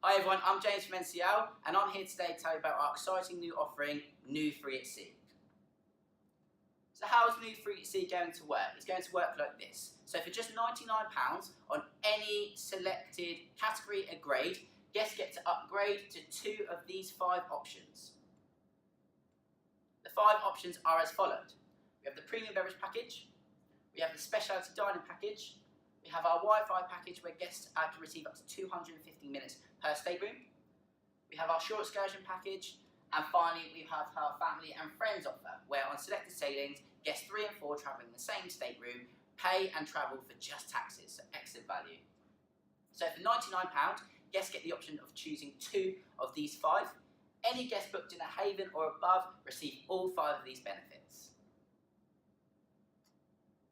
Hi everyone, I'm James from NCL and I'm here today to tell you about our exciting new offering, New Free at Sea. So how is New Free at Sea going to work? It's going to work like this. So for just £99 on any selected category and grade, guests get to upgrade to 2 of these 5 options. The 5 options are as followed. We have the premium beverage package, we have the specialty dining package, we have our Wi-Fi package where guests can receive up to 250 minutes per stateroom. We have our short excursion package, and finally we have our family and friends offer, where on selected sailings, guests 3 and 4 travelling in the same stateroom pay and travel for just taxes, so excellent value. So for £99, guests get the option of choosing 2 of these 5. Any guest booked in a haven or above receive all 5 of these benefits.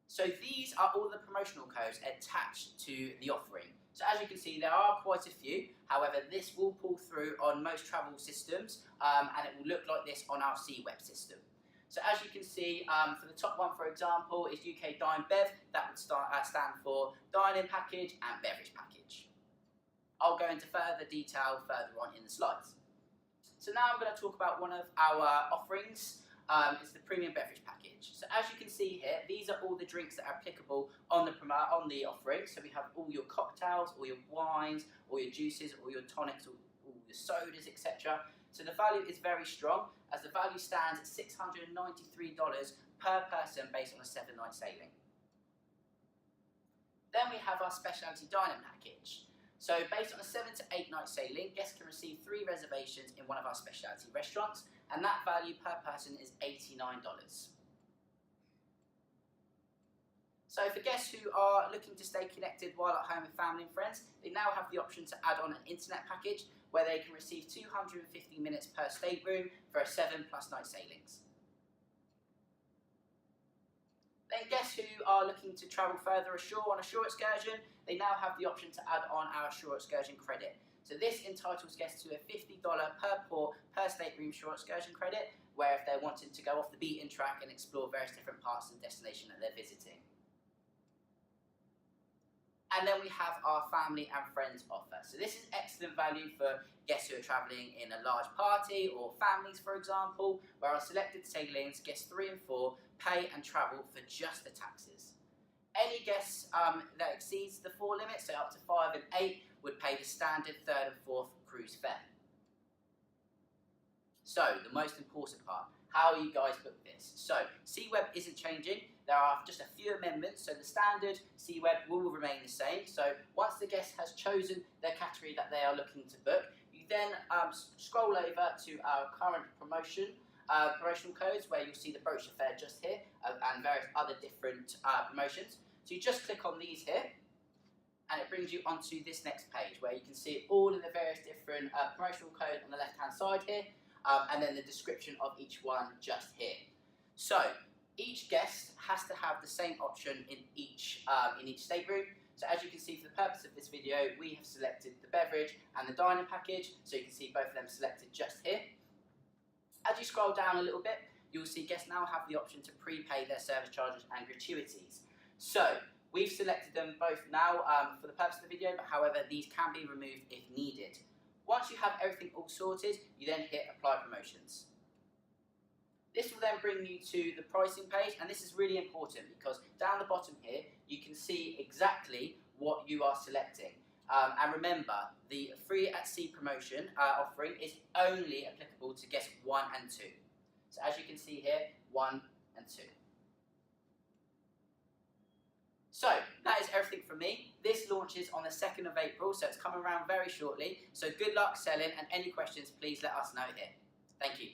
So these are all the promotional codes attached to the offering. So as you can see, there are quite a few. However, this will pull through on most travel systems, and it will look like this on our C-Web system. So as you can see, for the top one, for example, is UK Dine Bev. That would stand for dining package and beverage package. I'll go into further detail further on in the slides. So now I'm going to talk about one of our offerings. It's the premium beverage package. So as you can see here, these are all the drinks that are applicable on the offering. So we have all your cocktails, all your wines, all your juices, all your tonics, all your sodas, etc. So the value is very strong, as the value stands at $693 per person based on a 7-night sailing. Then we have our specialty dining package. So based on a 7 to 8 night sailing, guests can receive 3 reservations in one of our specialty restaurants, and that value per person is $89. So for guests who are looking to stay connected while at home with family and friends, they now have the option to add on an internet package where they can receive 250 minutes per stateroom for a 7+ night sailings. Then guests who are looking to travel further ashore on a shore excursion, they now have the option to add on our shore excursion credit. So this entitles guests to a $50 per port per stateroom shore excursion credit, where if they're wanting to go off the beaten track and explore various different parts of the destination that they're visiting. And then we have our family and friends offer. So this is excellent value for guests who are travelling in a large party or families, for example, where on selected sailings, guests 3 and 4 pay and travel for just the taxes. Any guests that exceeds the 4 limit, so up to 5 and 8, would pay the standard 3rd and 4th cruise fare. So the most important part, how you guys book this. So C-Web isn't changing. There are just a few amendments, so the standard C-Web will remain the same. So once the guest has chosen their category that they are looking to book, you then scroll over to our current promotional codes, where you'll see the brochure fare just here and various other different promotions. So you just click on these here, and it brings you onto this next page where you can see all of the various different promotional codes on the left-hand side here, and then the description of each one just here. So each guest has to have the same option in each stateroom. So as you can see, for the purpose of this video, we have selected the beverage and the dining package, so you can see both of them selected just here. As you scroll down a little bit, you'll see guests now have the option to prepay their service charges and gratuities. So we've selected them both now for the purpose of the video, but however, these can be removed if needed. Once you have everything all sorted, you then hit Apply Promotions. This will then bring you to the pricing page, and this is really important because down the bottom here, you can see exactly what you are selecting. And remember, the Free at Sea promotion offering is only applicable to guests 1 and 2. So as you can see here, 1 and 2. So that is everything from me. This launches on the 2nd of April, so it's coming around very shortly. So good luck selling, and any questions, please let us know here. Thank you.